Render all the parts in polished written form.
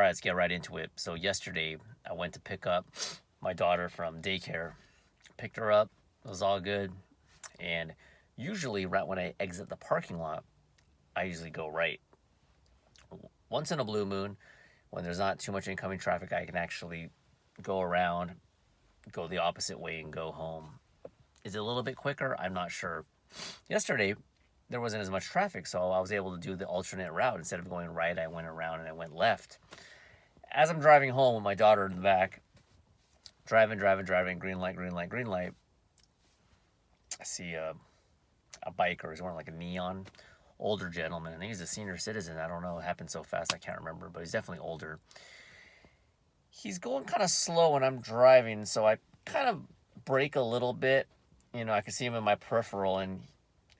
right, let's get right into it. So yesterday, I went to pick up my daughter from daycare. Picked her up. It was all good. And usually, right when I exit the parking lot, I usually go right. Once in a blue moon, when there's not too much incoming traffic, I can actually go around, go the opposite way, and go home. Is it a little bit quicker? I'm not sure. Yesterday, there wasn't as much traffic, so I was able to do the alternate route. Instead of going right, I went around and I went left. As I'm driving home with my daughter in the back, driving, green light, green light, green light, I see a biker. He's wearing like a neon, older gentleman. I think he's a senior citizen. I don't know. It happened so fast, I can't remember, but he's definitely older. He's going kind of slow when I'm driving, so I kind of brake a little bit. I can see him in my peripheral, and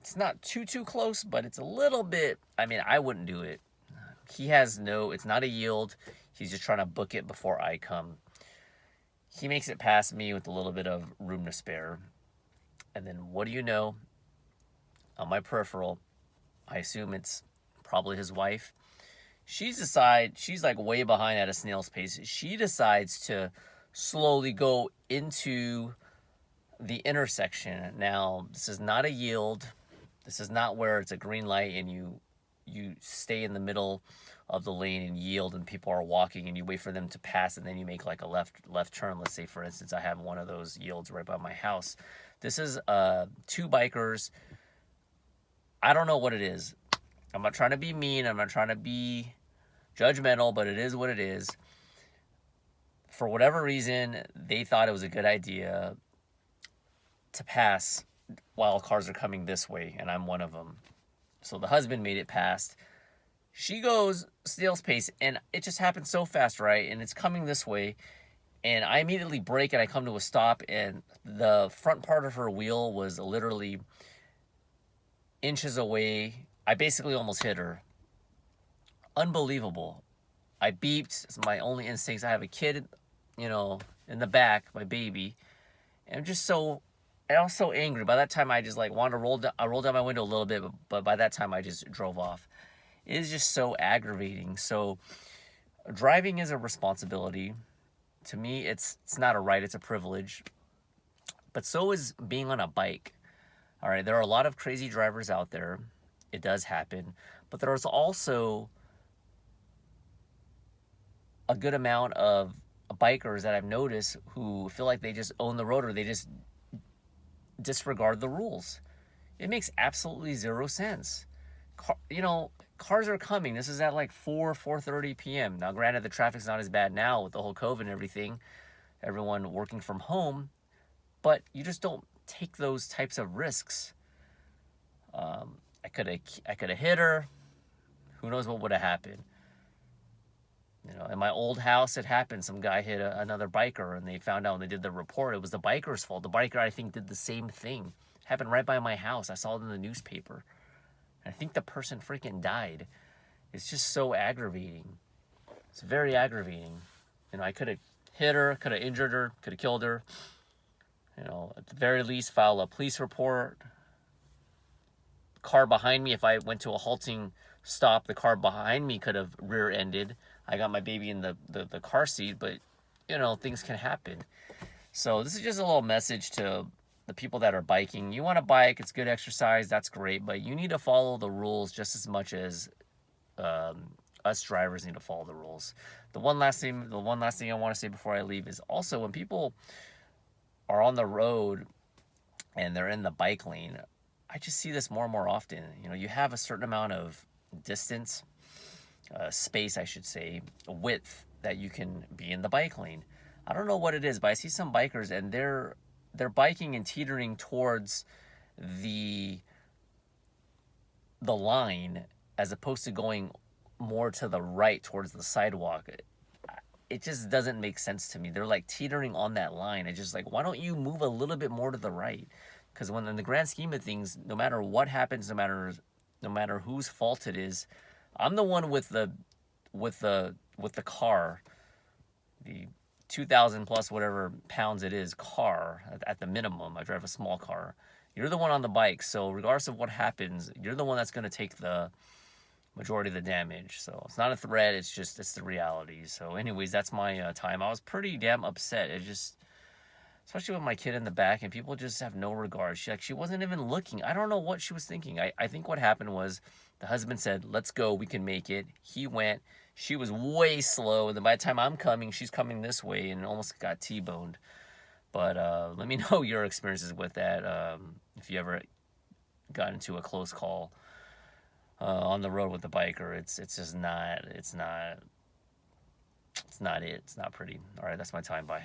it's not too close, but it's a little bit. I mean, I wouldn't do it. It's not a yield. He's just trying to book it before I come. He makes it past me with a little bit of room to spare. And then what do you know? On my peripheral, I assume it's probably his wife. She's like way behind at a snail's pace. She decides to slowly go into the intersection. Now, this is not a yield. This is not where it's a green light and you stay in the middle of the lane and yield and people are walking and you wait for them to pass and then you make like a left turn. Let's say, for instance, I have one of those yields right by my house. This is two bikers. I don't know what it is. I'm not trying to be mean. I'm not trying to be judgmental, but it is what it is. For whatever reason, they thought it was a good idea to pass while cars are coming this way, and I'm one of them. So the husband made it past. She goes snail's pace, and it just happens so fast, right? And it's coming this way, and I immediately brake, and I come to a stop, and the front part of her wheel was literally inches away. I basically almost hit her. Unbelievable. I beeped. It's my only instincts. I have a kid, in the back, my baby. And I was so angry. By that time, I just like wanted to roll down. I rolled down my window a little bit, but by that time, I just drove off. It is just so aggravating. So, driving is a responsibility. To me, it's not a right. It's a privilege. But so is being on a bike. All right, there are a lot of crazy drivers out there. It does happen. But there's also a good amount of bikers that I've noticed who feel like they just own the road or they just disregard the rules. It makes absolutely zero sense. Cars are coming. This is at like 4:30 p.m. Now, granted, the traffic's not as bad now with the whole COVID and everything, everyone working from home, but you just don't take those types of risks. I could have hit her. Who knows what would have happened? In my old house, it happened. Some guy hit another biker, and they found out when they did the report it was the biker's fault. The biker, I think, did the same thing. It happened right by my house. I saw it in the newspaper. And I think the person freaking died. It's just so aggravating. It's very aggravating. I could have hit her, could have injured her, could have killed her. At the very least, file a police report. Car behind me, if I went to a halting stop, the car behind me could have rear-ended. I got my baby in the car seat, but, things can happen. So this is just a little message to the people that are biking. You want to bike, it's good exercise, that's great, but you need to follow the rules just as much as us drivers need to follow the rules. The one last thing I want to say before I leave is also when people are on the road and they're in the bike lane, I just see this more and more often. You have a certain amount of distance, space, I should say, width that you can be in the bike lane. I don't know what it is, but I see some bikers and they're biking and teetering towards the line as opposed to going more to the right towards the sidewalk. It just doesn't make sense to me. They're like teetering on that line. It's just like, why don't you move a little bit more to the right? Because when in the grand scheme of things, no matter what happens, no matter whose fault it is, I'm the one with the car, the 2,000 plus whatever pounds it is car at the minimum. I drive a small car. You're the one on the bike, so regardless of what happens, you're the one that's going to take the majority of the damage. So it's not a threat. It's the reality. So anyways, that's my time. I was pretty damn upset. It just, especially with my kid in the back, and people just have no regard. She wasn't even looking. I don't know what she was thinking. I think what happened was the husband said, "Let's go. We can make it." He went. She was way slow, and then by the time I'm coming, she's coming this way and almost got T-boned. But let me know your experiences with that. If you ever got into a close call on the road with a biker, it's just not it's not it. It's not pretty. All right, that's my time. Bye.